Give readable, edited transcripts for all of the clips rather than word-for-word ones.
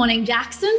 morning, Jackson.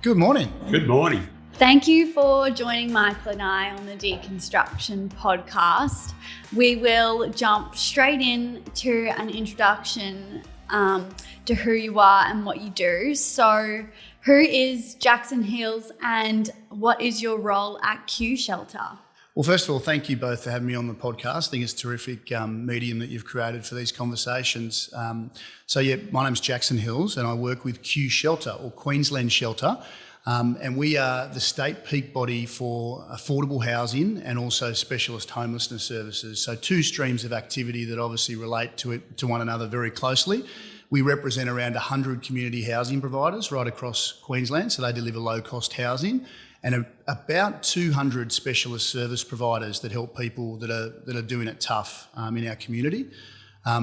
Good morning. Good morning. Thank you for joining Michael and I on the Deconstruction podcast. We will jump straight into an introduction to who you are and what you do. So, who is Jackson Hills and what is your role at QShelter? Well, first of all, thank you both for having me on the podcast. I think it's a terrific medium that you've created for these conversations. My name's Jackson Hills and I work with QShelter or Queensland Shelter. And we are the state peak body for affordable housing and also specialist homelessness services. So two streams of activity that obviously relate to one another very closely. We represent around 100 community housing providers right across Queensland, so they deliver low-cost housing, and about 200 specialist service providers that help people that are doing it tough in our community.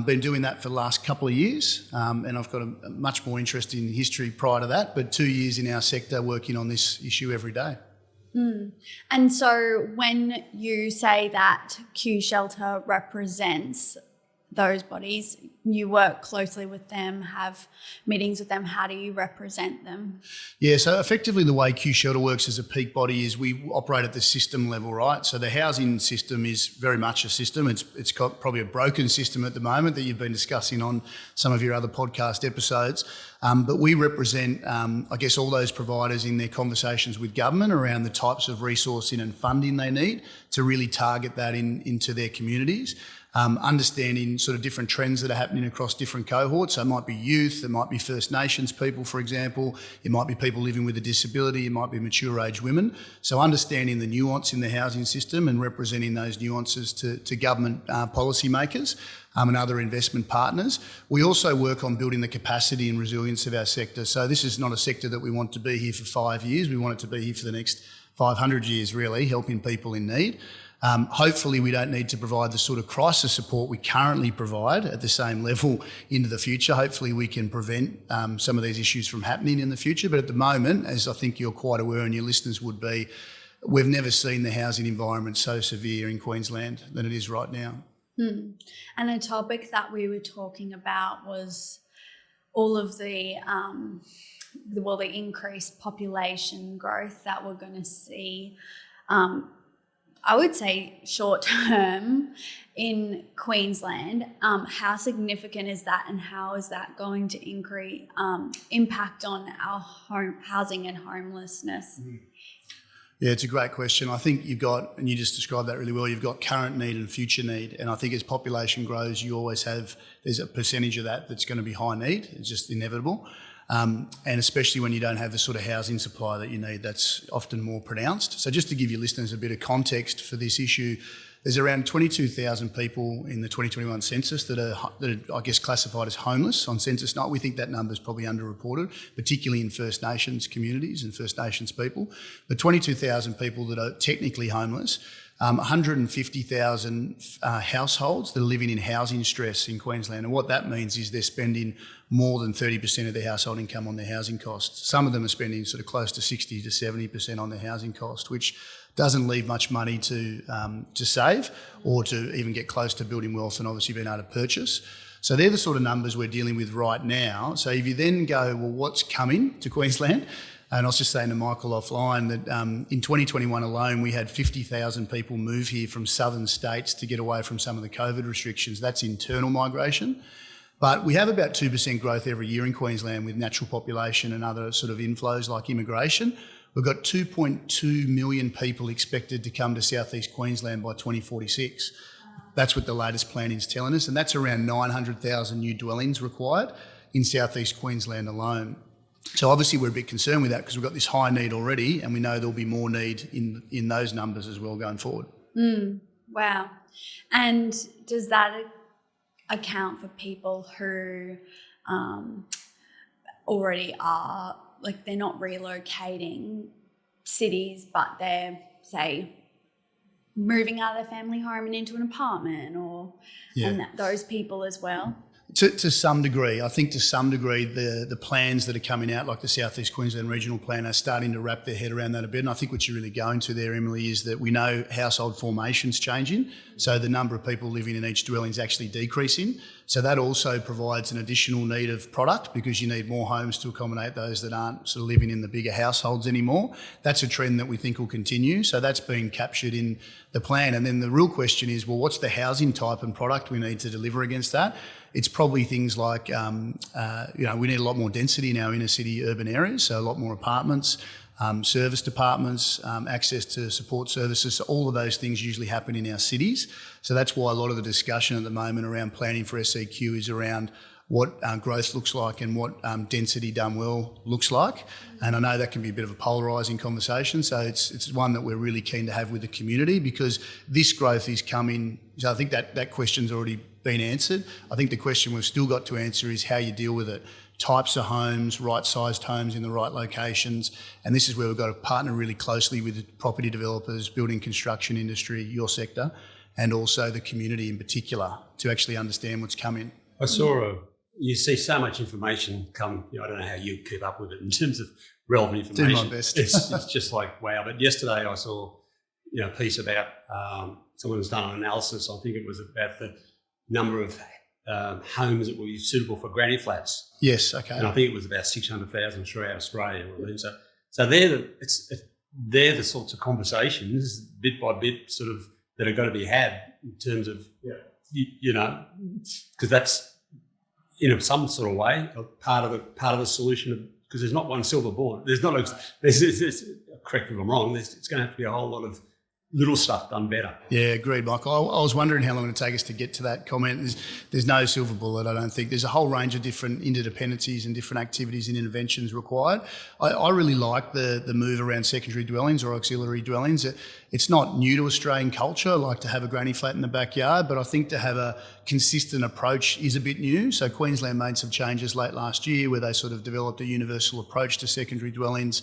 Been doing that for the last couple of years, and I've got a much more interesting history prior to that, but 2 years in our sector working on this issue every day. And so when you say that QShelter represents those bodies, you work closely with them, have meetings with them. How do you represent them? Yeah, so effectively the way QShelter works as a peak body is we operate at the system level, right? So the housing system is very much a system. It's got probably a broken system at the moment that you've been discussing on some of your other podcast episodes. But we represent, all those providers in their conversations with government around the types of resourcing and funding they need to really target that into their communities. Understanding sort of different trends that are happening across different cohorts. So it might be youth, it might be First Nations people, for example. It might be people living with a disability, it might be mature age women. So understanding the nuance in the housing system and representing those nuances to government policymakers and other investment partners. We also work on building the capacity and resilience of our sector. So this is not a sector that we want to be here for 5 years. We want it to be here for the next 500 years, really, helping people in need. Hopefully we don't need to provide the sort of crisis support we currently provide at the same level into the future. Hopefully we can prevent some of these issues from happening in the future. But at the moment, as I think you're quite aware and your listeners would be, we've never seen the housing environment so severe in Queensland than it is right now. And a topic that we were talking about was all of the increased population growth that we're going to see I would say short term in Queensland. How significant is that and how is that going to increase impact on our housing and homelessness? Yeah, it's a great question. I think you've got, and you just described that really well, you've got current need and future need. And I think as population grows, you always there's a percentage of that that's going to be high need. It's just inevitable. And especially when you don't have the sort of housing supply that you need, that's often more pronounced. So just to give your listeners a bit of context for this issue, there's around 22,000 people in the 2021 census that are, I guess, classified as homeless on census night. We think that number is probably underreported, particularly in First Nations communities and First Nations people. But 22,000 people that are technically homeless, 150,000 households that are living in housing stress in Queensland. And what that means is they're spending more than 30% of their household income on their housing costs. Some of them are spending sort of close to 60 to 70% on their housing cost, which doesn't leave much money to save or to even get close to building wealth and obviously being able to purchase. So they're the sort of numbers we're dealing with right now. So if you then go, well, what's coming to Queensland? And I was just saying to Michael offline that in 2021 alone, we had 50,000 people move here from southern states to get away from some of the COVID restrictions. That's internal migration. But we have about 2% growth every year in Queensland with natural population and other sort of inflows like immigration. We've got 2.2 million people expected to come to southeast Queensland by 2046. That's what the latest planning is telling us. And that's around 900,000 new dwellings required in southeast Queensland alone. So obviously we're a bit concerned with that because we've got this high need already and we know there'll be more need in those numbers as well going forward. Wow. And does that account for people who already are, like they're not relocating cities, but they're, say, moving out of their family home and into an apartment and those people as well? To some degree. I think to some degree the plans that are coming out, like the South East Queensland Regional Plan, are starting to wrap their head around that a bit. And I think what you're really going to there, Emily, is that we know household formation's changing. So the number of people living in each dwelling is actually decreasing. So that also provides an additional need of product, because you need more homes to accommodate those that aren't sort of living in the bigger households anymore. That's a trend that we think will continue. So that's being captured in the plan. And then the real question is, well, what's the housing type and product we need to deliver against that? It's probably things like, we need a lot more density in our inner city urban areas, so a lot more apartments, service departments, access to support services. So all of those things usually happen in our cities. So that's why a lot of the discussion at the moment around planning for SEQ is around what growth looks like and what density done well looks like. And I know that can be a bit of a polarising conversation, so it's one that we're really keen to have with the community, because this growth is coming. So I think that question's already been answered. I think the question we've still got to answer is how you deal with it. Types of homes, right-sized homes in the right locations, and this is where we've got to partner really closely with property developers, building construction industry, your sector, and also the community in particular, to actually understand what's coming. You see so much information come. I don't know how you keep up with it in terms of relevant information. Do my best. It's just like, wow. But yesterday I saw, a piece about someone who's done an analysis. I think it was about the number of homes that will be suitable for granny flats. Yes, okay. And I think it was about 600,000 throughout Australia. So they're the sorts of conversations, bit by bit, sort of, that are going to be had in terms of, because that's, in some sort of way, part of the solution, because there's not one silver bullet. There's correct me if I'm wrong, it's going to have to be a whole lot of little stuff done better. Yeah, agreed, Michael. I was wondering how long it would take us to get to that comment. There's no silver bullet, I don't think. There's a whole range of different interdependencies and different activities and interventions required. I really like the move around secondary dwellings or auxiliary dwellings. It's not new to Australian culture, like to have a granny flat in the backyard, but I think to have a consistent approach is a bit new. So Queensland made some changes late last year where they sort of developed a universal approach to secondary dwellings.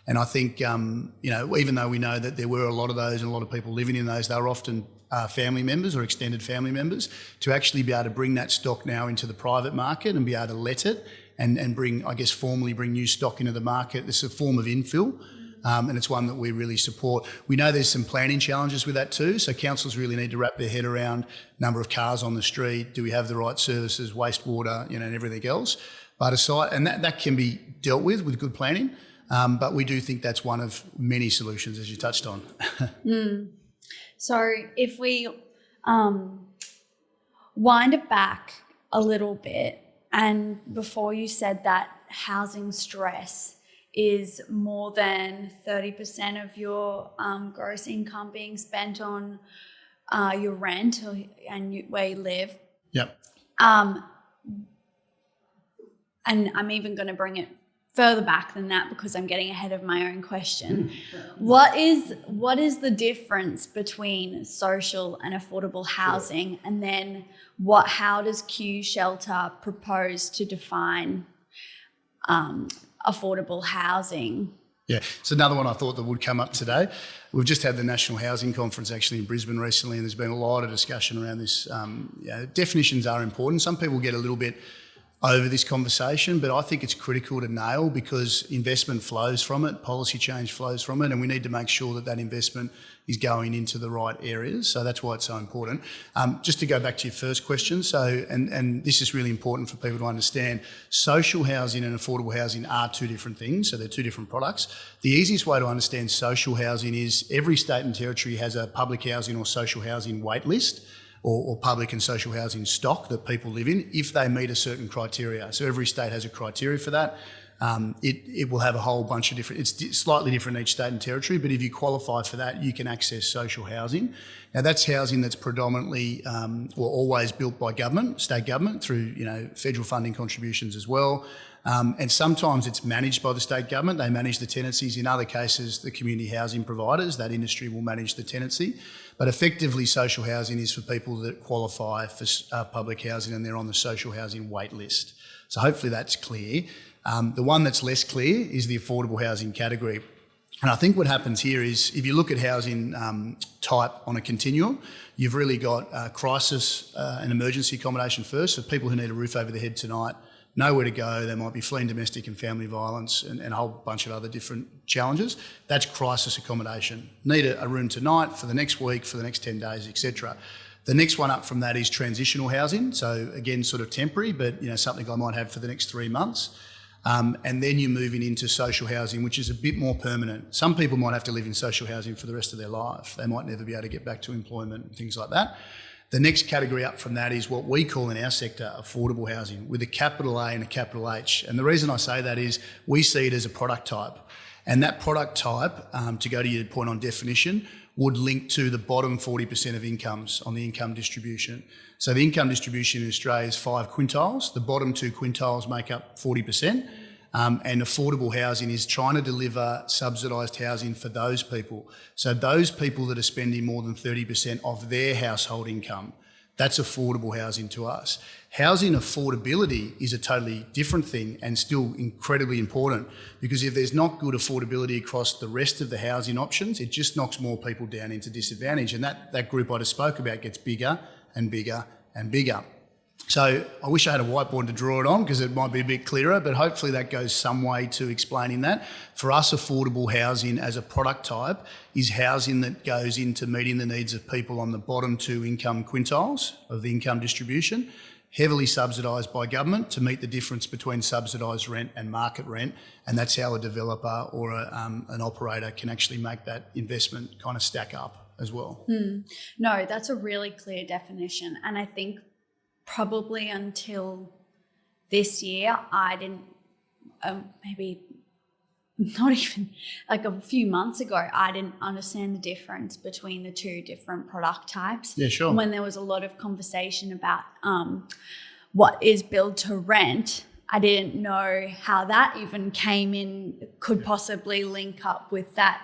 And I think, even though we know that there were a lot of those and a lot of people living in those, they were often family members or extended family members, to actually be able to bring that stock now into the private market and be able to let it and bring, formally bring new stock into the market. This is a form of infill, and it's one that we really support. We know there's some planning challenges with that too, so councils really need to wrap their head around number of cars on the street, do we have the right services, wastewater, and everything else. But aside, and that can be dealt with good planning. But we do think that's one of many solutions, as you touched on. So if we wind it back a little bit, and before you said that housing stress is more than 30% of your gross income being spent on your rent and where you live. Yep. And I'm even going to bring it further back than that because I'm getting ahead of my own question. What is the difference between social and affordable housing? And then how does QShelter propose to define affordable housing? Yeah, it's another one I thought that would come up today. We've just had the National Housing Conference actually in Brisbane recently, and there's been a lot of discussion around this. Definitions are important. Some people get a little bit over this conversation, but I think it's critical to nail, because investment flows from it, policy change flows from it, and we need to make sure that investment is going into the right areas. So that's why it's so important. Just to go back to your first question, and this is really important for people to understand, social housing and affordable housing are two different things, so they're two different products. The easiest way to understand social housing is every state and territory has a public housing or social housing wait list, or public and social housing stock that people live in, if they meet a certain criteria. So every state has a criteria for that. It will have a whole bunch of different, it's slightly different in each state and territory, but if you qualify for that, you can access social housing. Now that's housing that's predominantly or always built by government, state government, through federal funding contributions as well. And sometimes it's managed by the state government. They manage the tenancies. In other cases, the community housing providers, that industry, will manage the tenancy. But effectively, social housing is for people that qualify for public housing and they're on the social housing wait list. So hopefully that's clear. The one that's less clear is the affordable housing category. And I think what happens here is if you look at housing type on a continuum, you've really got crisis and emergency accommodation first, so people who need a roof over their head tonight, nowhere to go, they might be fleeing domestic and family violence and a whole bunch of other different challenges. That's crisis accommodation. Need a room tonight, for the next week, for the next 10 days, etc. The next one up from that is transitional housing. So again, sort of temporary, but something I might have for the next 3 months. And then you're moving into social housing, which is a bit more permanent. Some people might have to live in social housing for the rest of their life. They might never be able to get back to employment and things like that. The next category up from that is what we call in our sector affordable housing, with a capital A and a capital H. And the reason I say that is we see it as a product type. And that product type, to go to your point on definition, would link to the bottom 40% of incomes on the income distribution. So the income distribution in Australia is 5 quintiles. The bottom 2 quintiles make up 40%. And affordable housing is trying to deliver subsidised housing for those people. So those people that are spending more than 30% of their household income, that's affordable housing to us. Housing affordability is a totally different thing and still incredibly important, because if there's not good affordability across the rest of the housing options, it just knocks more people down into disadvantage. And that group I just spoke about gets bigger and bigger and bigger. So I wish I had a whiteboard to draw it on because it might be a bit clearer, but hopefully that goes some way to explaining that. For us, affordable housing as a product type is housing that goes into meeting the needs of people on the bottom 2 income quintiles of the income distribution, heavily subsidised by government to meet the difference between subsidised rent and market rent, and that's how a developer or an operator can actually make that investment kind of stack up as well. No, that's a really clear definition, and I think probably until this year, I didn't, maybe not even like a few months ago, I didn't understand the difference between the 2 different product types. Yeah, sure. When there was a lot of conversation about what is build to rent, I didn't know how that even came in, could possibly link up with that.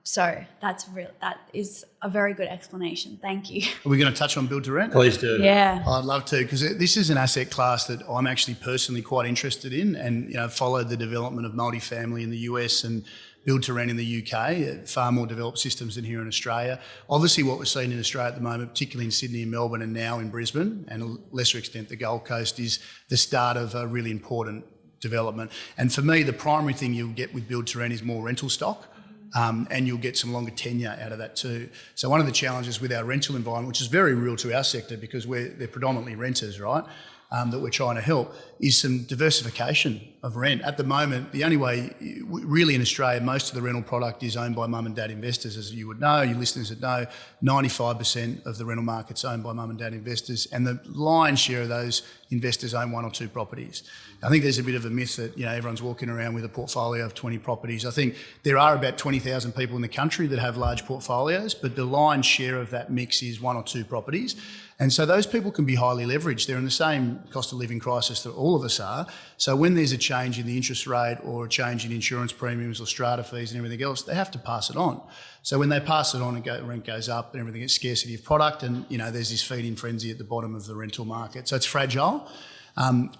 So that is a very good explanation. Thank you. Are we going to touch on build to rent? Please do. Yeah. I'd love to, because this is an asset class that I'm actually personally quite interested in, and followed the development of multifamily in the US and build to rent in the UK, far more developed systems than here in Australia. Obviously what we're seeing in Australia at the moment, particularly in Sydney and Melbourne and now in Brisbane and a lesser extent the Gold Coast, is the start of a really important development. And for me, the primary thing you'll get with build to rent is more rental stock. And you'll get some longer tenure out of that too. So one of the challenges with our rental environment, which is very real to our sector because they're predominantly renters, right, that we're trying to help, is some diversification of rent. At the moment, the only way, really in Australia, most of the rental product is owned by mum and dad investors, as you would know, your listeners would know. 95% of the rental market's owned by mum and dad investors, and the lion's share of those investors own 1 or 2 properties. I think there's a bit of a myth that everyone's walking around with a portfolio of 20 properties. I think there are about 20,000 people in the country that have large portfolios, but the lion's share of that mix is 1 or 2 properties. And so those people can be highly leveraged. They're in the same cost of living crisis that all of us are. So when there's a change in the interest rate or a change in insurance premiums or strata fees and everything else, they have to pass it on. So when they pass it on and rent goes up and everything, it's scarcity of product, and there's this feeding frenzy at the bottom of the rental market. So it's fragile.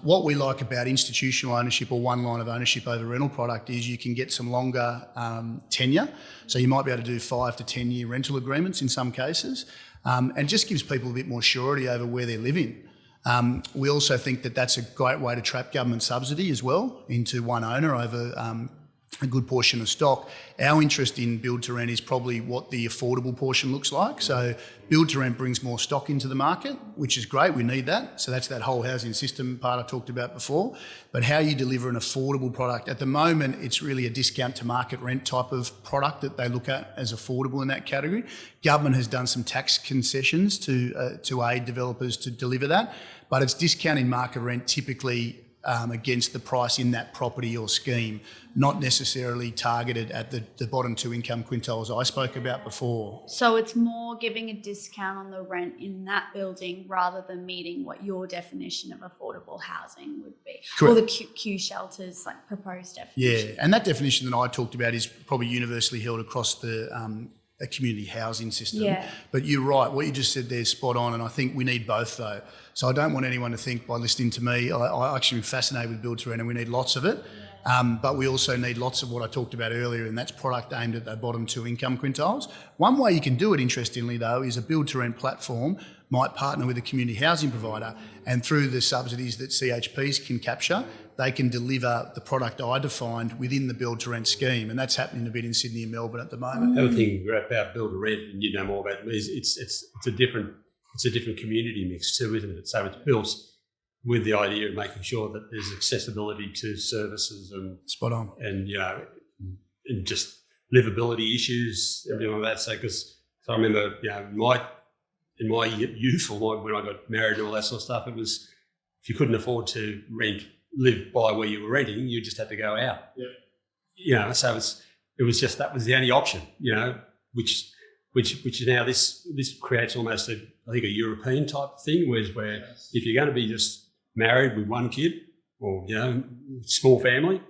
What we like about institutional ownership or one line of ownership over rental product is you can get some longer tenure. So you might be able to do 5 to 10 year rental agreements in some cases, and just gives people a bit more surety over where they're living. We also think that that's a great way to trap government subsidy as well into one owner over a good portion of stock. Our interest in build to rent is probably what the affordable portion looks like. So build to rent brings more stock into the market, which is great. We need that. So that's that whole housing system part I talked about before. But how you deliver an affordable product, at the moment, it's really a discount to market rent type of product that they look at as affordable in that category. Government has done some tax concessions to aid developers to deliver that, but it's discounting market rent typically against the price in that property or scheme, not necessarily targeted at the bottom 2 income quintiles I spoke about before. So it's more giving a discount on the rent in that building rather than meeting what your definition of affordable housing would be. Correct. Or the QShelter's proposed definition. Yeah, and that definition that I talked about is probably universally held across the a community housing system. Yeah. But you're right, what you just said there is spot on, and I think we need both though. So I don't want anyone to think by listening to me, I actually am fascinated with build to rent and we need lots of it. But we also need lots of what I talked about earlier, and that's product aimed at the bottom 2 income quintiles. One way you can do it, interestingly though, is a build-to-rent platform might partner with a community housing provider, and through the subsidies that CHPs can capture, they can deliver the product I defined within the build-to-rent scheme, and that's happening a bit in Sydney and Melbourne at the moment. The other thing about build-to-rent, and you know more about it, is it's a different community mix too, isn't it? So it's built with the idea of making sure that there's accessibility to services and spot on, and and just livability issues, everything like that. So I remember, in my youth, or when I got married and all that sort of stuff, it was if you couldn't afford to live by where you were renting, you just had to go out. Yeah. So it was just that was the only option. Which now this creates almost a European type thing, where if you're going to be just married with one kid or small family,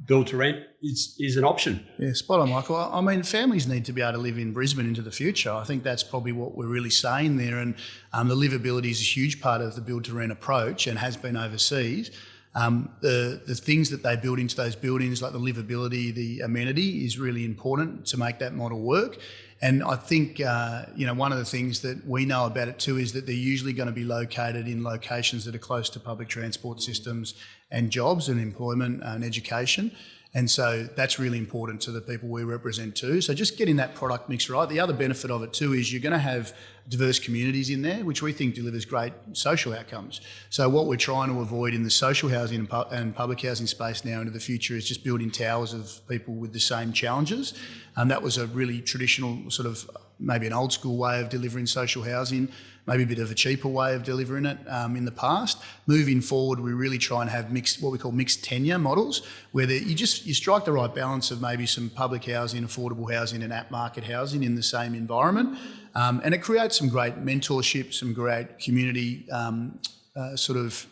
build to rent is an option. Yeah, spot on, Michael. I mean, families need to be able to live in Brisbane into the future. I think that's probably what we're really saying there. And the livability is a huge part of the build to rent approach and has been overseas. The things that they build into those buildings, like the livability, the amenity, is really important to make that model work. And I think, one of the things that we know about it too is that they're usually going to be located in locations that are close to public transport systems and jobs and employment and education. And so that's really important to the people we represent too. So just getting that product mix right. The other benefit of it too is you're going to have diverse communities in there, which we think delivers great social outcomes. So what we're trying to avoid in the social housing and public housing space now into the future is just building towers of people with the same challenges. And that was a really traditional sort of maybe an old school way of delivering social housing, maybe a bit of a cheaper way of delivering it in the past. Moving forward, we really try and have what we call mixed tenure models, where you strike the right balance of maybe some public housing, affordable housing and at-market housing in the same environment. And it creates some great mentorship, some great community of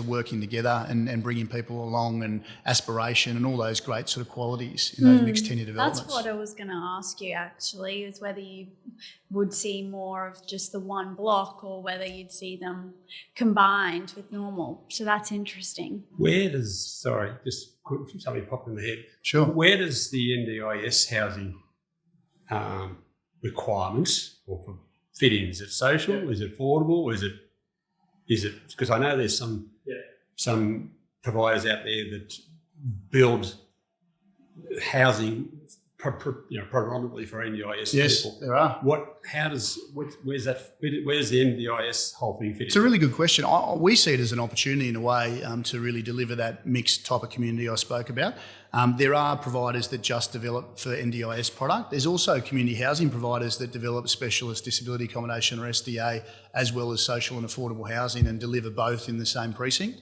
working together and bringing people along and aspiration and all those great sort of qualities in those mixed tenure developments. That's what I was going to ask you actually, is whether you would see more of just the one block or whether you'd see them combined with normal. So that's interesting. Just something popped in the head. Sure. Where does the NDIS housing requirements or for fit in? Is it social? Yeah. Is it affordable? Is it because I know there's some providers out there that build housing predominantly for NDIS yes, people. There are. Where's the NDIS whole thing fit in? It's a really good question. We see it as an opportunity in a way to really deliver that mixed type of community I spoke about. There are providers that just develop for NDIS product. There's also community housing providers that develop specialist disability accommodation or SDA, as well as social and affordable housing, and deliver both in the same precinct.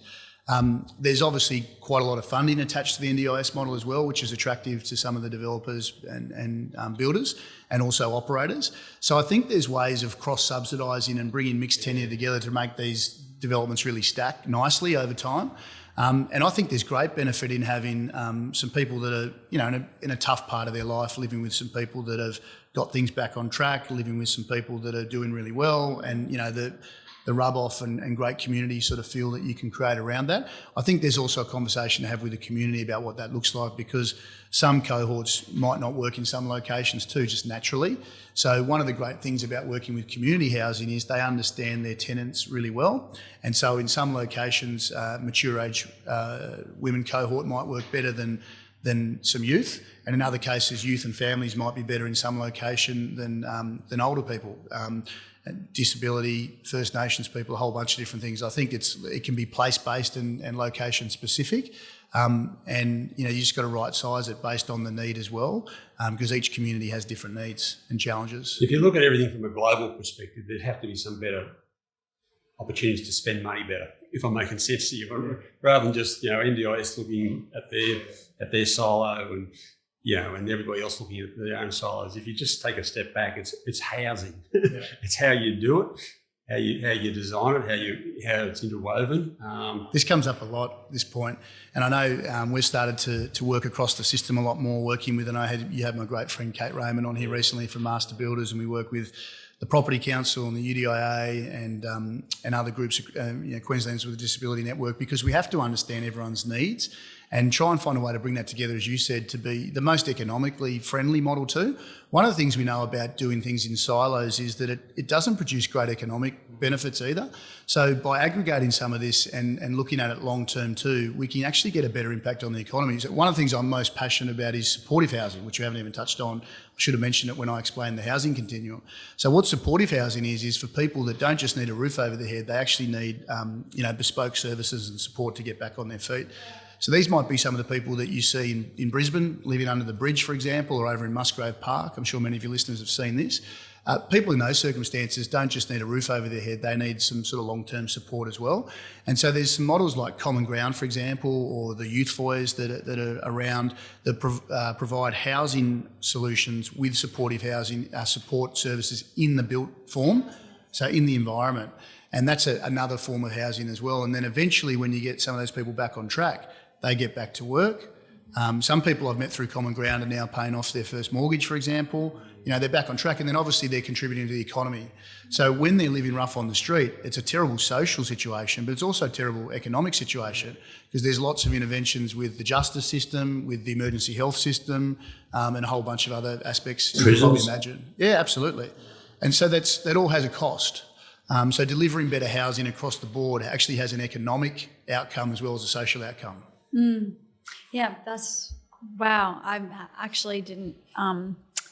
There's obviously quite a lot of funding attached to the NDIS model as well, which is attractive to some of the developers and builders and also operators. So I think there's ways of cross-subsidising and bringing mixed tenure together to make these developments really stack nicely over time. And I think there's great benefit in having some people that are, in a tough part of their life, living with some people that have got things back on track, living with some people that are doing really well, and, the rub-off and great community sort of feel that you can create around that. I think there's also a conversation to have with the community about what that looks like, because some cohorts might not work in some locations too, just naturally. So one of the great things about working with community housing is they understand their tenants really well. And so in some locations, mature age women cohort might work better than some youth. And in other cases, youth and families might be better in some location than older people. Disability, First Nations people, a whole bunch of different things. I think it can be place-based and location-specific, and you just got to right-size it based on the need as well, because each community has different needs and challenges. If you look at everything from a global perspective, there'd have to be some better opportunities to spend money better, if I'm making sense to you, rather than just NDIS looking at their silo and everybody else looking at their own silos. If you just take a step back, it's housing. Yeah. It's how you do it, how you design it, how it's interwoven. This comes up a lot, this point, and I know we've started to work across the system a lot more, working with, and you had my great friend Kate Raymond on here recently from Master Builders, and we work with the Property Council and the UDIA and other groups, Queenslanders with a Disability Network, because we have to understand everyone's needs and try and find a way to bring that together, as you said, to be the most economically friendly model too. One of the things we know about doing things in silos is that it doesn't produce great economic benefits either. So by aggregating some of this and looking at it long term too, we can actually get a better impact on the economy. So one of the things I'm most passionate about is supportive housing, which we haven't even touched on. I should have mentioned it when I explained the housing continuum. So what supportive housing is for people that don't just need a roof over their head, they actually need bespoke services and support to get back on their feet. So these might be some of the people that you see in Brisbane, living under the bridge, for example, or over in Musgrave Park. I'm sure many of your listeners have seen this. People in those circumstances don't just need a roof over their head, they need some sort of long-term support as well. And so there's some models like Common Ground, for example, or the youth foyers that are around that provide housing solutions with supportive housing support services in the built form, so in the environment. And that's another form of housing as well. And then eventually when you get some of those people back on track, they get back to work. Some people I've met through Common Ground are now paying off their first mortgage, for example. They're back on track, and then obviously they're contributing to the economy. So when they're living rough on the street, it's a terrible social situation, but it's also a terrible economic situation because there's lots of interventions with the justice system, with the emergency health system, and a whole bunch of other aspects you can probably imagine. Yeah, absolutely. And so that all has a cost. So delivering better housing across the board actually has an economic outcome as well as a social outcome. Yeah, wow. I actually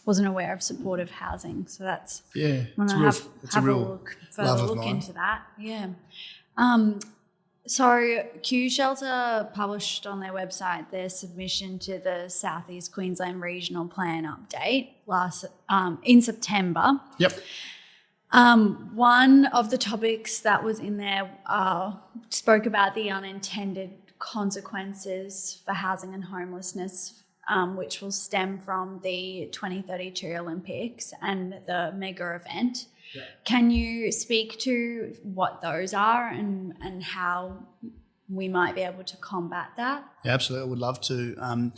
wasn't aware of supportive housing, so that's I'm gonna have a look into that. Yeah. So QShelter published on their website their submission to the South East Queensland Regional Plan update in September. Yep. One of the topics that was in there spoke about the unintended consequences for housing and homelessness, which will stem from the 2032 Olympics and the mega event. Yeah. Can you speak to what those are and how we might be able to combat that? Yeah, absolutely. I would love to.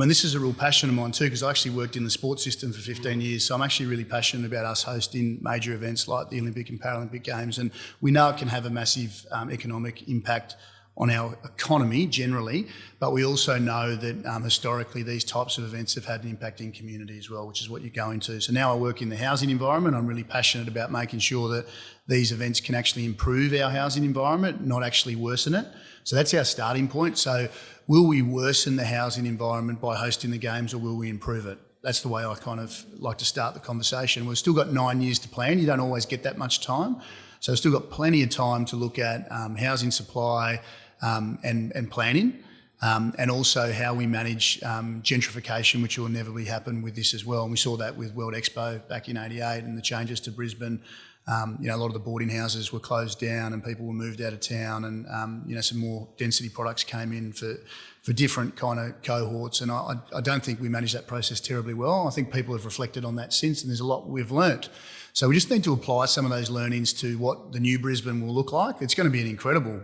This is a real passion of mine too, because I actually worked in the sports system for 15 years. So I'm actually really passionate about us hosting major events like the Olympic and Paralympic Games. And we know it can have a massive economic impact on our economy generally, but we also know that historically these types of events have had an impact in community as well, which is what you're going to. So now I work in the housing environment. I'm really passionate about making sure that these events can actually improve our housing environment, not actually worsen it. So that's our starting point. So will we worsen the housing environment by hosting the games, or will we improve it? That's the way I kind of like to start the conversation. We've still got 9 years to plan. You don't always get that much time. So we've still got plenty of time to look at housing supply, and planning, and also how we manage gentrification, which will inevitably happen with this as well. And we saw that with World Expo back in '88 and the changes to Brisbane. A lot of the boarding houses were closed down and people were moved out of town, and some more density products came in for different kind of cohorts. And I don't think we managed that process terribly well. I think people have reflected on that since, and there's a lot we've learnt. So we just need to apply some of those learnings to what the new Brisbane will look like. It's going to be an incredible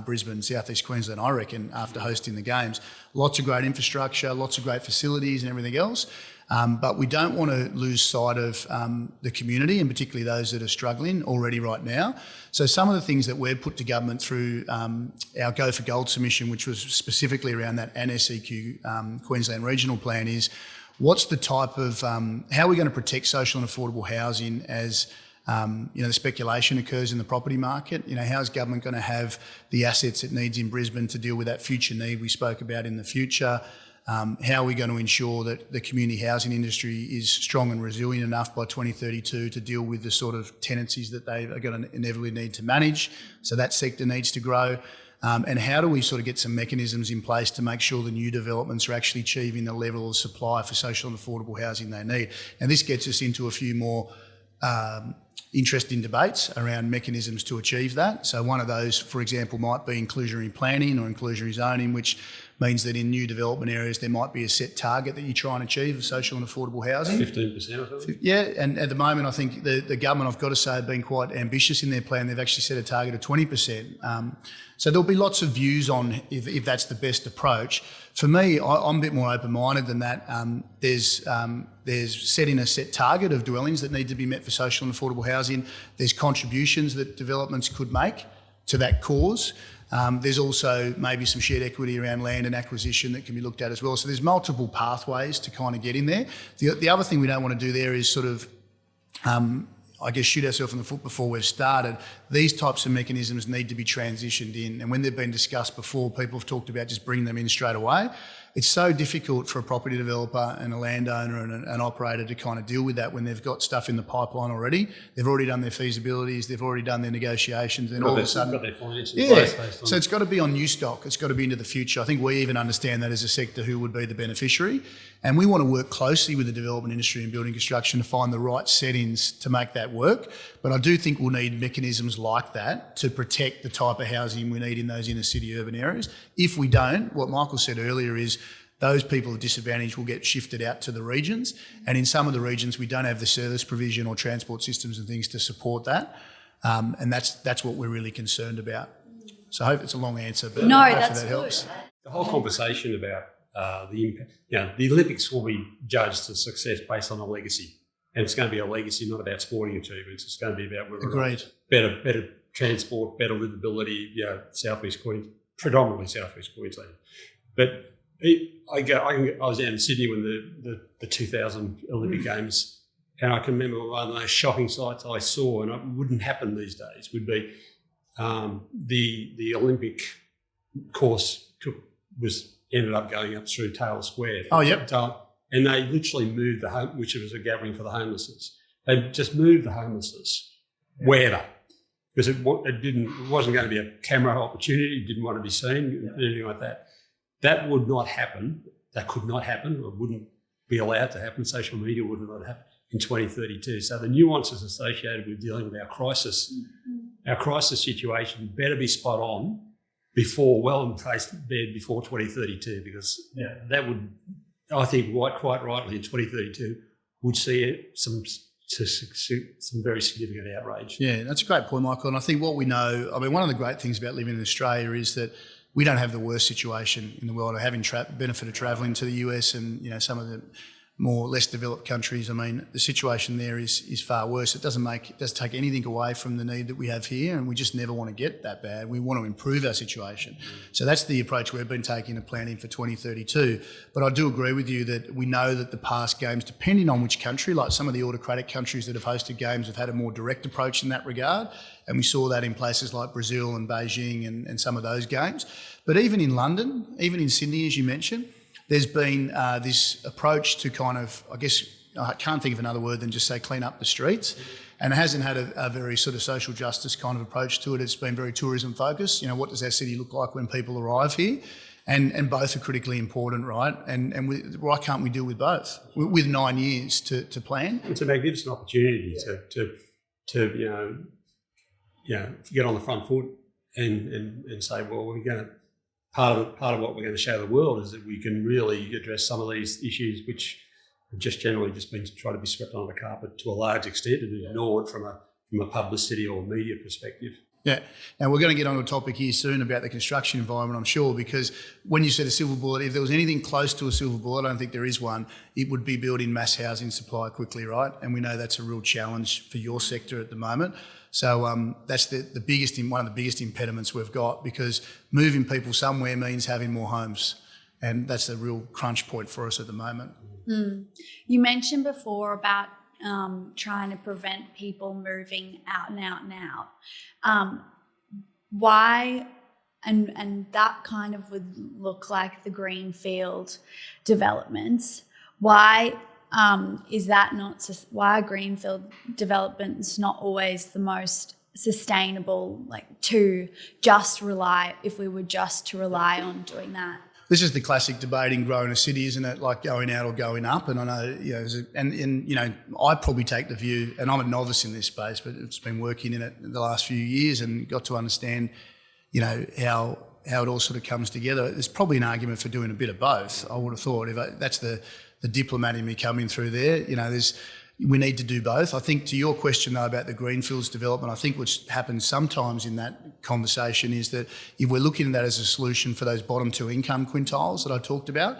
Brisbane, South East Queensland, I reckon, after hosting the Games. Lots of great infrastructure, lots of great facilities and everything else. But we don't want to lose sight of the community, and particularly those that are struggling already right now. So some of the things that we've put to government through our Go for Gold submission, which was specifically around that NSEQ Queensland Regional Plan, is what's the type of, how are we going to protect social and affordable housing as the speculation occurs in the property market? How is government going to have the assets it needs in Brisbane to deal with that future need we spoke about in the future? How are we going to ensure that the community housing industry is strong and resilient enough by 2032 to deal with the sort of tenancies that they are going to inevitably need to manage? So that sector needs to grow. And how do we sort of get some mechanisms in place to make sure the new developments are actually achieving the level of supply for social and affordable housing they need? And this gets us into a few more interesting debates around mechanisms to achieve that. So one of those, for example, might be inclusionary planning or inclusionary zoning, which means that in new development areas there might be a set target that you try and achieve of social and affordable housing. 15% or something? Yeah, and at the moment I think the government, I've got to say, have been quite ambitious in their plan. They've actually set a target of 20%. So there'll be lots of views on if that's the best approach. For me, I'm a bit more open-minded than that. There's setting a set target of dwellings that need to be met for social and affordable housing. There's contributions that developments could make to that cause. There's also maybe some shared equity around land and acquisition that can be looked at as well. So there's multiple pathways to kind of get in there. The other thing we don't want to do there is sort of, I guess, shoot ourselves in the foot before we've started. These types of mechanisms need to be transitioned in. And when they've been discussed before, people have talked about just bringing them in straight away. It's so difficult for a property developer and a landowner and an operator to kind of deal with that when they've got stuff in the pipeline already. They've already done their feasibilities, they've already done their negotiations, and all of a sudden, got their financing in place based on. So it's got to be on new stock. It's got to be into the future. I think we even understand that as a sector who would be the beneficiary, and we want to work closely with the development industry and building construction to find the right settings to make that work. But I do think we'll need mechanisms like that to protect the type of housing we need in those inner city urban areas. If we don't, what Michael said earlier is those people of disadvantage will get shifted out to the regions. And in some of the regions, we don't have the service provision or transport systems and things to support that. And that's what we're really concerned about. So I hope it's a long answer, but no, hopefully that's that good. helps. The whole conversation about the impact, the Olympics will be judged to success based on a legacy. And it's going to be a legacy, not about sporting achievements. It's going to be about Agreed. better transport, better livability, Southeast Queensland, predominantly Southeast Queensland. But I was down in Sydney when the 2000 Olympic Games, and I can remember one of those shocking sights I saw, and it wouldn't happen these days, would be the Olympic course ended up going up through Taylor Square. Oh, yep. And they literally moved which was a gathering for the homelessness. They just moved the homelessness wherever. Because it wasn't going to be a camera opportunity, it didn't want to be seen, anything like that. That would not happen. That could not happen, or wouldn't be allowed to happen. Social media would not happen in 2032. So the nuances associated with dealing with our crisis situation better be spot on well in place bed before 2032, because that would, I think, quite rightly in 2032 would see some very significant outrage. Yeah, that's a great point, Michael. And I think what we know, one of the great things about living in Australia is that we don't have the worst situation in the world. Having benefit of travelling to the US and some of the more less developed countries, the situation there is far worse. It doesn't take anything away from the need that we have here, and we just never want to get that bad. We want to improve our situation. So that's the approach we've been taking to planning for 2032. But I do agree with you that we know that the past games, depending on which country, like some of the autocratic countries that have hosted games have had a more direct approach in that regard. And we saw that in places like Brazil and Beijing and some of those games. But even in London, even in Sydney, as you mentioned, there's been this approach to kind of, I guess, I can't think of another word than just say clean up the streets. And it hasn't had a very sort of social justice kind of approach to it. It's been very tourism focused. What does our city look like when people arrive here? And both are critically important, right? And why can't we deal with both with 9 years to plan? It's a magnificent opportunity to get on the front foot and say, well, we're going to, part of what we're going to show the world is that we can really address some of these issues which have just generally just been tried to be swept under the carpet to a large extent and ignored from a publicity or media perspective. Yeah. Now, we're going to get on to a topic here soon about the construction environment, I'm sure, because when you said a silver bullet, if there was anything close to a silver bullet, I don't think there is one, it would be building mass housing supply quickly, right? And we know that's a real challenge for your sector at the moment. So that's one of the biggest impediments we've got, because moving people somewhere means having more homes. And that's a real crunch point for us at the moment. You mentioned before about trying to prevent people moving out and out and out. Why, and that kind of would look like the greenfield developments. Why is that not, why are greenfield developments not always the most sustainable, if we were just to rely on doing that? This is the classic debate in growing a city, isn't it? Like going out or going up. And I know, I probably take the view, and I'm a novice in this space, but it's been working in it in the last few years and got to understand, how how it all sort of comes together. There's probably an argument for doing a bit of both. I would have thought that's the diplomat in me coming through there. We need to do both. I think to your question though about the greenfields development, I think what's happened sometimes in that conversation is that if we're looking at that as a solution for those bottom 2 income quintiles that I talked about,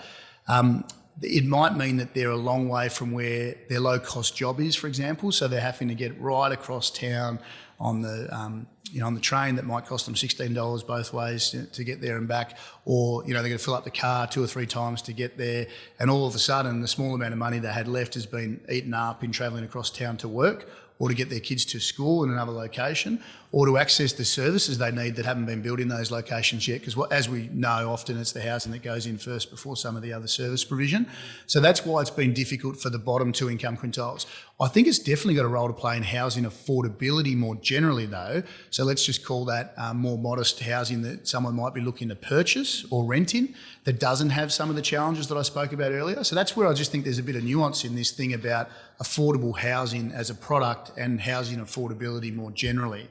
it might mean that they're a long way from where their low cost job is, for example. So they're having to get right across town on the train that might cost them $16 both ways to get there and back, or they're going to fill up the car 2 or 3 times to get there, and all of a sudden the small amount of money they had left has been eaten up in travelling across town to work, or to get their kids to school in another location, or to access the services they need that haven't been built in those locations yet, because as we know, often it's the housing that goes in first before some of the other service provision. So that's why it's been difficult for the bottom 2 income quintiles. I think it's definitely got a role to play in housing affordability more generally though. So let's just call that more modest housing that someone might be looking to purchase or rent in that doesn't have some of the challenges that I spoke about earlier. So that's where I just think there's a bit of nuance in this thing about affordable housing as a product and housing affordability more generally.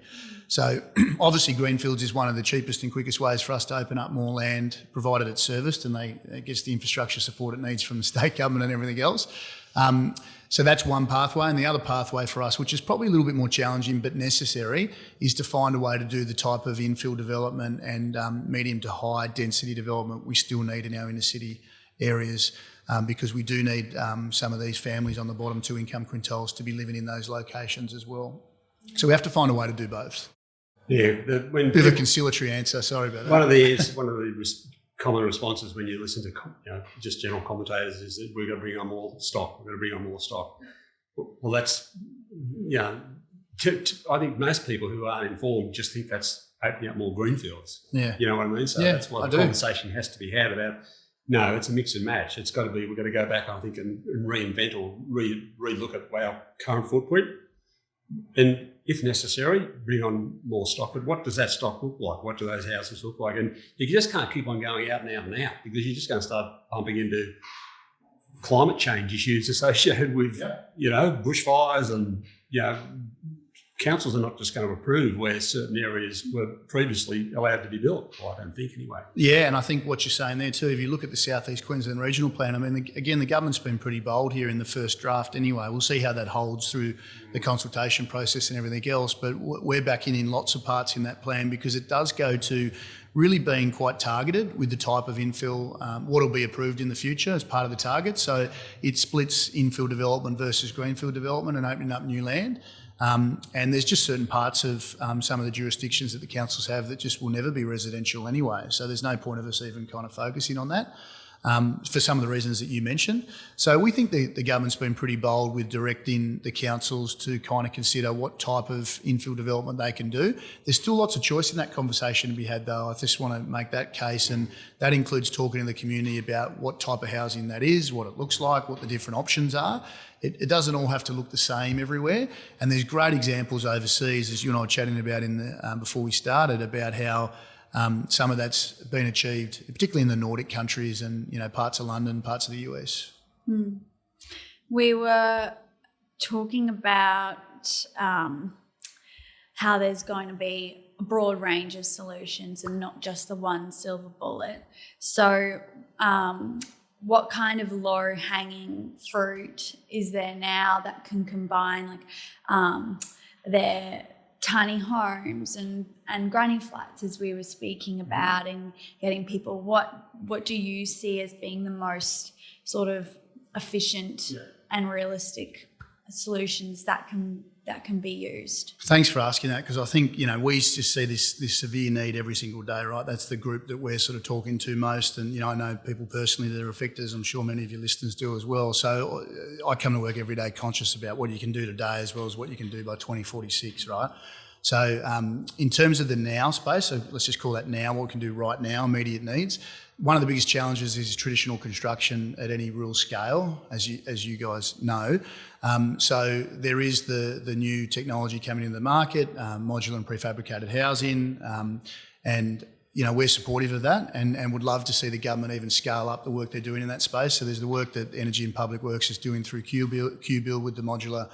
So obviously greenfields is one of the cheapest and quickest ways for us to open up more land, provided it's serviced and it gets the infrastructure support it needs from the state government and everything else. So that's one pathway, and the other pathway for us, which is probably a little bit more challenging but necessary, is to find a way to do the type of infill development and medium to high density development we still need in our inner city areas, because we do need some of these families on the bottom 2 income quintiles to be living in those locations as well. So we have to find a way to do both. Yeah, bit of a conciliatory answer. Sorry about that. One of the common responses when you listen to just general commentators is that we've got to bring on more stock. Well, that's I think most people who aren't informed just think that's opening up more greenfields. Yeah, you know what I mean. So that's why the conversation has to be had about. No, it's a mix and match. It's got to be. We've got to go back, I think, and reinvent or re-look at our current footprint. And if necessary, bring on more stock. But what does that stock look like? What do those houses look like? And you just can't keep on going out and out and out, because you're just going to start bumping into climate change issues associated with, bushfires, and, councils are not just going to approve where certain areas were previously allowed to be built. Well, I don't think anyway. Yeah, and I think what you're saying there too, if you look at the South East Queensland Regional Plan, I mean, again, the government's been pretty bold here in the first draft anyway. We'll see how that holds through the consultation process and everything else, but we're backing in lots of parts in that plan, because it does go to really being quite targeted with the type of infill, what will be approved in the future as part of the target. So it splits infill development versus greenfield development and opening up new land. And there's just certain parts of some of the jurisdictions that the councils have that just will never be residential anyway. So there's no point of us even kind of focusing on that for some of the reasons that you mentioned. So we think the government's been pretty bold with directing the councils to kind of consider what type of infill development they can do. There's still lots of choice in that conversation to be had though. I just want to make that case, and that includes talking to the community about what type of housing that is, what it looks like, what the different options are. It doesn't all have to look the same everywhere, and there's great examples overseas, as you and I were chatting about before we started, about how some of that's been achieved, particularly in the Nordic countries and parts of London, parts of the US. We were talking about how there's going to be a broad range of solutions and not just the one silver bullet. So what kind of low-hanging fruit is there now that can combine their tiny homes and granny flats, as we were speaking about, and getting people, what do you see as being the most sort of efficient and realistic solutions that can be used? Thanks for asking that, because I think we just see this severe need every single day, right? That's the group that we're sort of talking to most, and I know people personally that are affected. I'm sure many of your listeners do as well. So I come to work every day conscious about what you can do today as well as what you can do by 2046, right? So in terms of the now space, so let's just call that now, what we can do right now, immediate needs. One of the biggest challenges is traditional construction at any real scale, as you guys know. So there is the new technology coming into the market, modular and prefabricated housing, and we're supportive of that and would love to see the government even scale up the work they're doing in that space. So there's the work that Energy and Public Works is doing through QBuild with the modular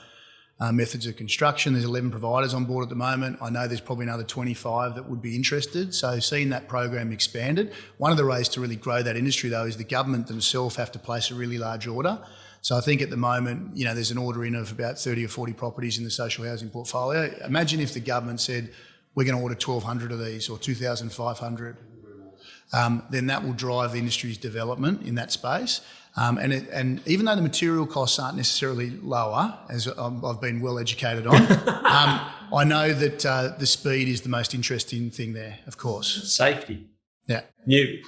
methods of construction. There's 11 providers on board at the moment. I know there's probably another 25 that would be interested. So seeing that program expanded. One of the ways to really grow that industry though is the government themselves have to place a really large order. So I think at the moment, there's an order in of about 30 or 40 properties in the social housing portfolio. Imagine if the government said, we're going to order 1,200 of these or 2,500. Then that will drive the industry's development in that space. And even though the material costs aren't necessarily lower, as I've been well educated on, I know that the speed is the most interesting thing there, of course. Safety. Yeah. New.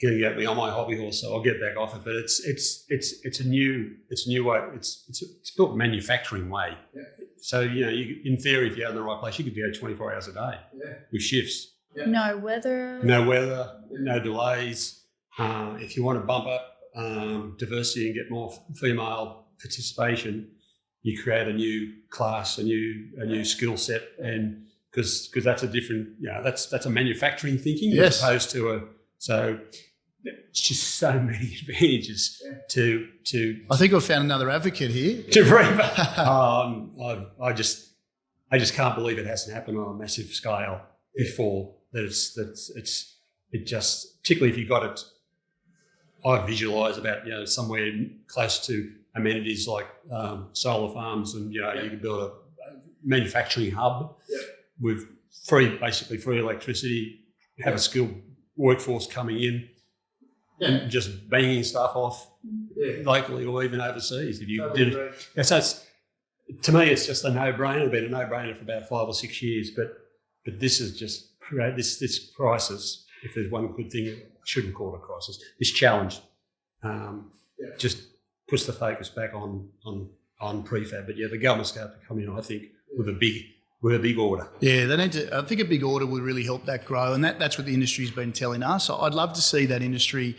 Going to get me on my hobby horse, so I'll get back off it. But it's a new way. It's built manufacturing way. Yeah. So you, in theory, if you're in the right place, you could go 24 hours a day with shifts. Yeah. No weather, no delays. If you want to bump up diversity and get more female participation, you create a new class, a new skill set, and because that's a different, that's a manufacturing thinking as opposed to so it's just so many advantages to. I think I've found another advocate here. I just can't believe it hasn't happened on a massive scale before. It just, particularly if you got it. I visualise about somewhere close to amenities like solar farms, and you can build a manufacturing hub with basically free electricity, have a skilled workforce coming in and just banging stuff off locally or even overseas. If you did it, so to me, it's just a no-brainer. Been a no-brainer for about 5 or 6 years, but this is just this crisis. If there's one good thing, I shouldn't call it a crisis. This challenge just puts the focus back on prefab. But the government's going to have to come in, I think, with a big order. Yeah, they need to. I think a big order would really help that grow, and that's what the industry's been telling us. I'd love to see that industry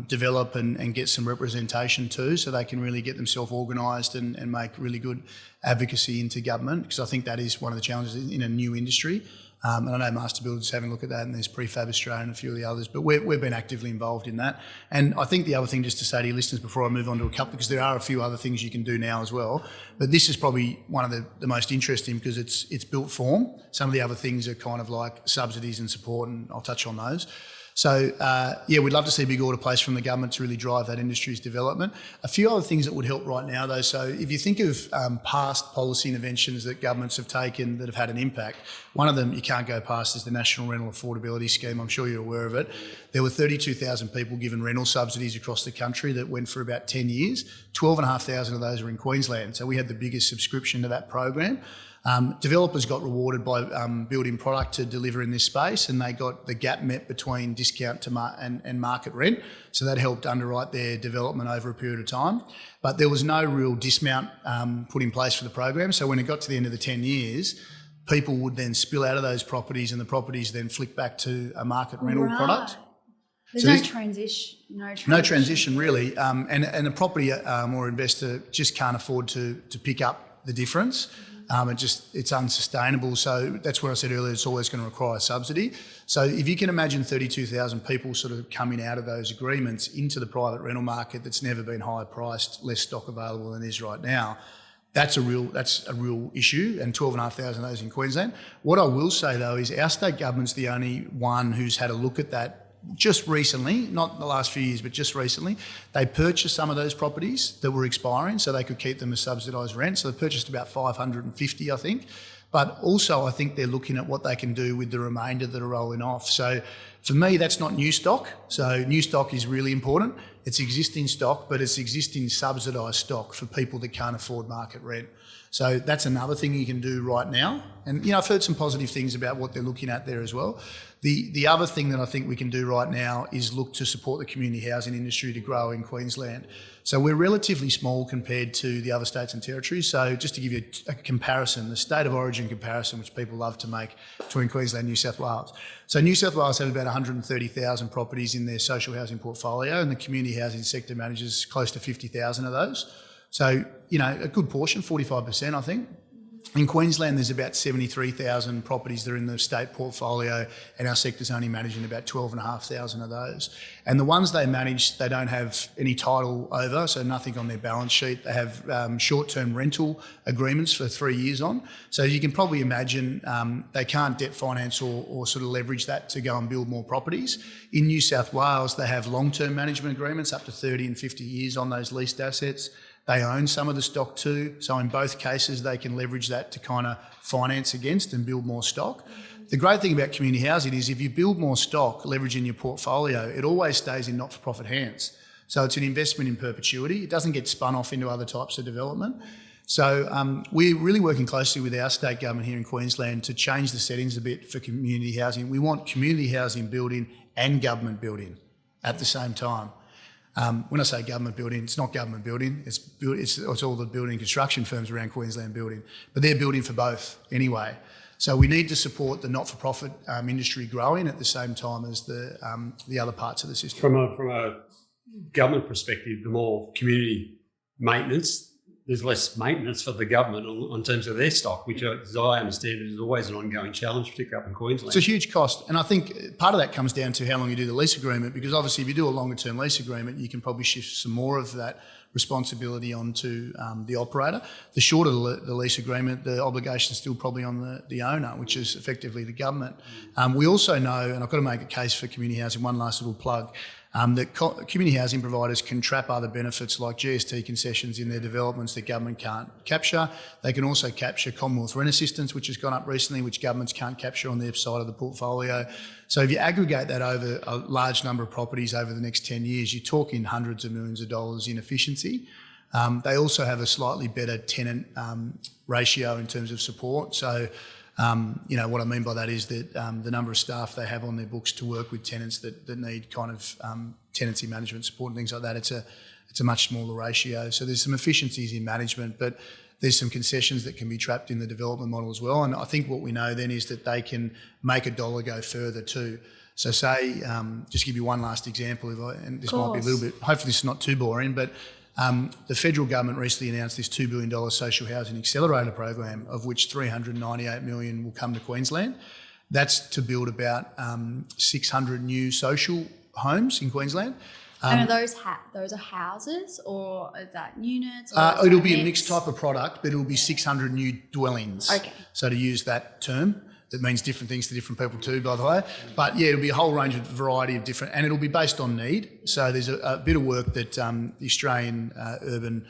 develop and get some representation too, so they can really get themselves organised and make really good advocacy into government, because I think that is one of the challenges in a new industry. And I know Master Builders having a look at that, and there's Prefab Australia and a few of the others, but we've been actively involved in that. And I think the other thing, just to say to your listeners before I move on to a couple, because there are a few other things you can do now as well, but this is probably one of the most interesting because it's built form. Some of the other things are kind of like subsidies and support, and I'll touch on those. So, we'd love to see a big order placed from the government to really drive that industry's development. A few other things that would help right now, though. So if you think of past policy interventions that governments have taken that have had an impact, one of them you can't go past is the National Rental Affordability Scheme. I'm sure you're aware of it. There were 32,000 people given rental subsidies across the country that went for about 10 years. 12,500 of those were in Queensland. So we had the biggest subscription to that program. Developers got rewarded by building product to deliver in this space, and they got the gap met between discount to and market rent. So that helped underwrite their development over a period of time. But there was no real dismount put in place for the program. So when it got to the end of the 10 years, people would then spill out of those properties, and the properties then flick back to a market rental product. There's no transition. No transition really, and a property or investor just can't afford to pick up the difference. It's unsustainable. So that's where I said earlier, it's always going to require a subsidy. So if you can imagine 32,000 people sort of coming out of those agreements into the private rental market that's never been higher priced, less stock available than it is right now, that's a real issue, and 12,500 of those in Queensland. What I will say though is our state government's the only one who's had a look at that just recently, not the last few years, but just recently. They purchased some of those properties that were expiring so they could keep them as subsidised rent. So they purchased about 550, I think. But also I think they're looking at what they can do with the remainder that are rolling off. So for me, that's not new stock. So new stock is really important. It's existing stock, but it's existing subsidised stock for people that can't afford market rent. So that's another thing you can do right now. And, I've heard some positive things about what they're looking at there as well. The other thing that I think we can do right now is look to support the community housing industry to grow in Queensland. So we're relatively small compared to the other states and territories. So just to give you a comparison, the state of origin comparison, which people love to make between Queensland and New South Wales. So New South Wales have about 130,000 properties in their social housing portfolio, and the community housing sector manages close to 50,000 of those. So, a good portion, 45%, I think. In Queensland, there's about 73,000 properties that are in the state portfolio, and our sector's only managing about 12,500 of those. And the ones they manage, they don't have any title over, so nothing on their balance sheet. They have short-term rental agreements for 3 years on. So you can probably imagine they can't debt finance or sort of leverage that to go and build more properties. In New South Wales, they have long-term management agreements up to 30 and 50 years on those leased assets. They own some of the stock too, so in both cases they can leverage that to kind of finance against and build more stock. The great thing about community housing is if you build more stock, leveraging your portfolio, it always stays in not-for-profit hands. So it's an investment in perpetuity. It doesn't get spun off into other types of development. So we're really working closely with our state government here in Queensland to change the settings a bit for community housing. We want community housing building and government building at the same time. When I say government building, it's not government building. It's all the building construction firms around Queensland building, but they're building for both anyway. So we need to support the not-for-profit industry growing at the same time as the other parts of the system. From a government perspective, the more community maintenance, there's less maintenance for the government on terms of their stock, which, as I understand it, is always an ongoing challenge, particularly up in Queensland. It's a huge cost. And I think part of that comes down to how long you do the lease agreement, because obviously if you do a longer term lease agreement, you can probably shift some more of that responsibility onto the operator. The shorter the lease agreement, the obligation is still probably on the owner, which is effectively the government. We also know, and I've got to make a case for community housing, one last little plug, that community housing providers can trap other benefits like GST concessions in their developments that government can't capture. They can also capture Commonwealth rent assistance, which has gone up recently, which governments can't capture on their side of the portfolio. So if you aggregate that over a large number of properties over the next 10 years, you're talking hundreds of millions of dollars in efficiency. They also have a slightly better tenant ratio in terms of support. So what I mean by that is that the number of staff they have on their books to work with tenants that need kind of tenancy management support and things like that, it's a much smaller ratio. So there's some efficiencies in management, but there's some concessions that can be trapped in the development model as well. And I think what we know then is that they can make a dollar go further too. So say, just give you one last example, and this might be a little bit, hopefully this is not too boring, but the federal government recently announced this $2 billion social housing accelerator program, of which $398 million will come to Queensland. That's to build about 600 new social homes in Queensland. And are those are houses, or is that units? It'll be a mixed type of product, but it'll be 600 new dwellings. Okay. So to use that term, that means different things to different people too, by the way. But yeah, it'll be a whole range of variety of different, and it'll be based on need. So there's a bit of work that the Australian Urban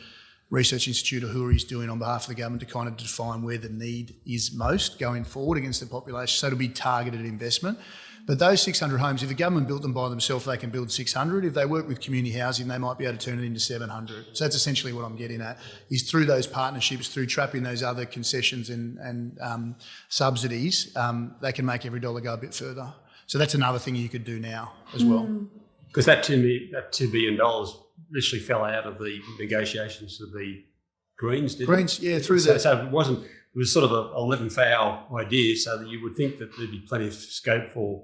Research Institute, or HURI, is doing on behalf of the government to kind of define where the need is most going forward against the population. So it'll be targeted investment. But those 600 homes, if the government built them by themselves, they can build 600. If they work with community housing, they might be able to turn it into 700. So that's essentially what I'm getting at, is through those partnerships, through trapping those other concessions and subsidies, they can make every dollar go a bit further. So that's another thing you could do now as well. Because that $2 billion literally fell out of the negotiations with the Greens, didn't it? Greens, yeah, through so it was sort of an 11-foul idea, so that you would think that there'd be plenty of scope for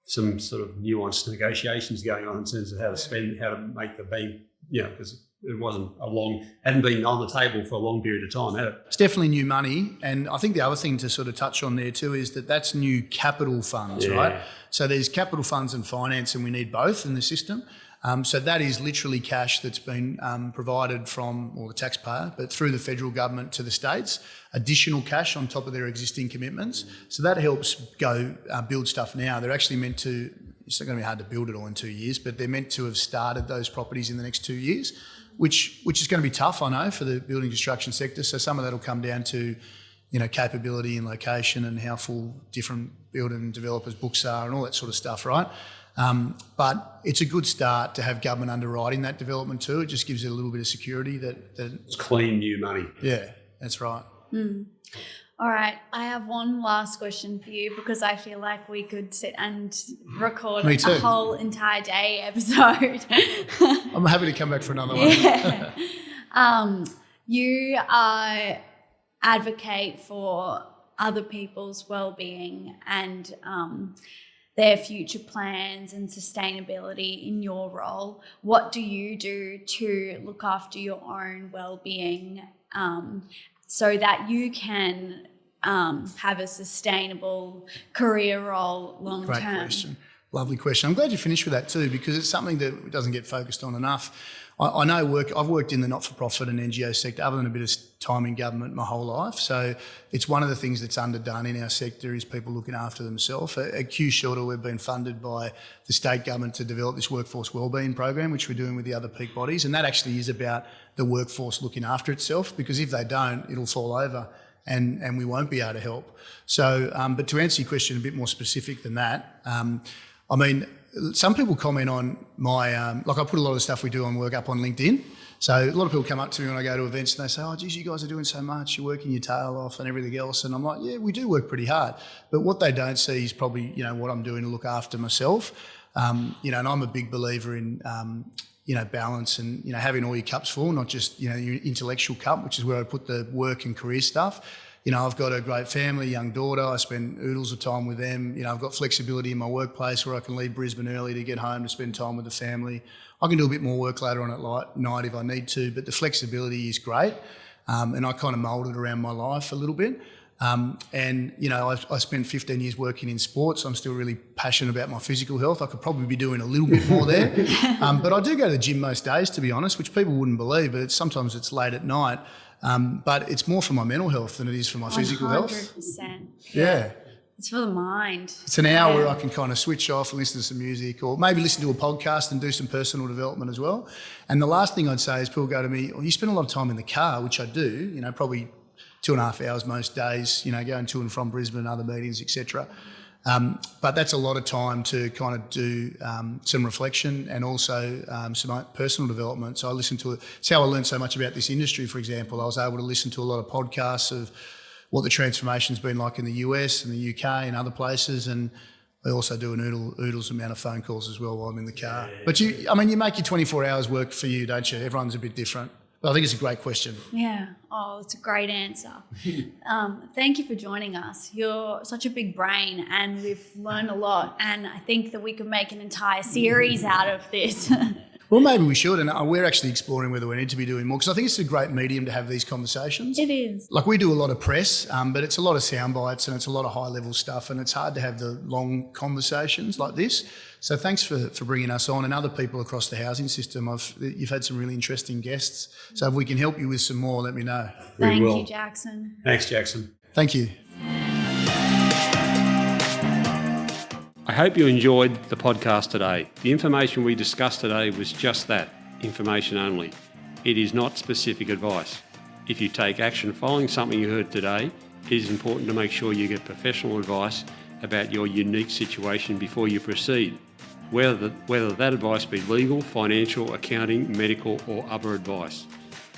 some sort of nuanced negotiations going on in terms of how to spend, how to make the bank, because it hadn't been on the table for a long period of time, had it? It's definitely new money. And I think the other thing to sort of touch on there too is that that's new capital funds, right? So there's capital funds and finance, and we need both in the system. So that is literally cash that's been provided from, the taxpayer, but through the federal government to the states, additional cash on top of their existing commitments. So that helps go build stuff now. They're actually meant to, it's not going to be hard to build it all in 2 years, but they're meant to have started those properties in the next 2 years, which is going to be tough, I know, for the building construction sector. So some of that will come down to, capability and location and how full different building developers' books are and all that sort of stuff, right? But it's a good start to have government underwriting that development too. It just gives it a little bit of security that it's clean new money. Yeah, that's right. All right, I have one last question for you, because I feel like we could sit and record a whole entire day episode. I'm happy to come back for another one. You advocate for other people's well-being and their future plans and sustainability in your role. What do you do to look after your own well-being so that you can have a sustainable career role long term? Great question. Lovely question. I'm glad you finished with that too, because it's something that doesn't get focused on enough. I know I've worked in the not-for-profit and NGO sector other than a bit of time in government my whole life. So it's one of the things that's underdone in our sector is people looking after themselves. At QShelter, we've been funded by the state government to develop this workforce wellbeing program, which we're doing with the other peak bodies. And that actually is about the workforce looking after itself, because if they don't, it'll fall over and we won't be able to help. So, but to answer your question a bit more specific than that, I mean, some people comment on my, like I put a lot of the stuff we do on work up on LinkedIn. So a lot of people come up to me when I go to events and they say, oh, geez, you guys are doing so much, you're working your tail off and everything else. And I'm like, yeah, we do work pretty hard. But what they don't see is probably, what I'm doing to look after myself. And I'm a big believer in, balance and, having all your cups full, not just, your intellectual cup, which is where I put the work and career stuff. I've got a great family, young daughter. I spend oodles of time with them. I've got flexibility in my workplace where I can leave Brisbane early to get home to spend time with the family. I can do a bit more work later on at night if I need to, but the flexibility is great. And I kind of mould it around my life a little bit. I spent 15 years working in sports. I'm still really passionate about my physical health. I could probably be doing a little bit more there. But I do go to the gym most days, to be honest, which people wouldn't believe, but sometimes it's late at night. But it's more for my mental health than it is for my physical health. 100%. Yeah. It's for the mind. It's an hour where I can kind of switch off and listen to some music, or maybe listen to a podcast and do some personal development as well. And the last thing I'd say is people go to me, you spend a lot of time in the car, which I do, probably 2.5 hours most days, going to and from Brisbane, other meetings, etc. But that's a lot of time to kind of do some reflection and also some personal development. So I listen to it. It's how I learned so much about this industry, for example. I was able to listen to a lot of podcasts of what the transformation's been like in the US and the UK and other places. And I also do an oodles amount of phone calls as well while I'm in the car. But you make your 24 hours work for you, don't you? Everyone's a bit different. But I think it's a great question. Yeah. Oh, it's a great answer. Thank you for joining us. You're such a big brain and we've learned a lot. And I think that we could make an entire series out of this. Well, maybe we should. And we're actually exploring whether we need to be doing more, because I think it's a great medium to have these conversations. It is. Like we do a lot of press, but it's a lot of sound bites and it's a lot of high level stuff. And it's hard to have the long conversations like this. So thanks for bringing us on, and other people across the housing system. You've had some really interesting guests. So if we can help you with some more, let me know. Thank you, Jackson. Thanks, Jackson. Thank you. I hope you enjoyed the podcast today. The information we discussed today was just that, information only. It is not specific advice. If you take action following something you heard today, it is important to make sure you get professional advice about your unique situation before you proceed, whether that advice be legal, financial, accounting, medical or other advice.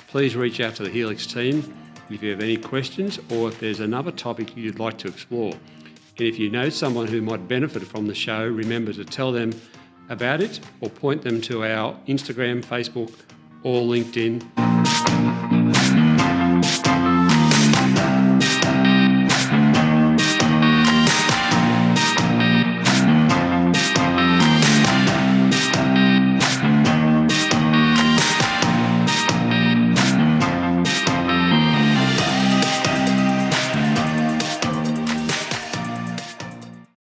Please reach out to the Helix team if you have any questions or if there's another topic you'd like to explore. And if you know someone who might benefit from the show, remember to tell them about it or point them to our Instagram, Facebook or LinkedIn.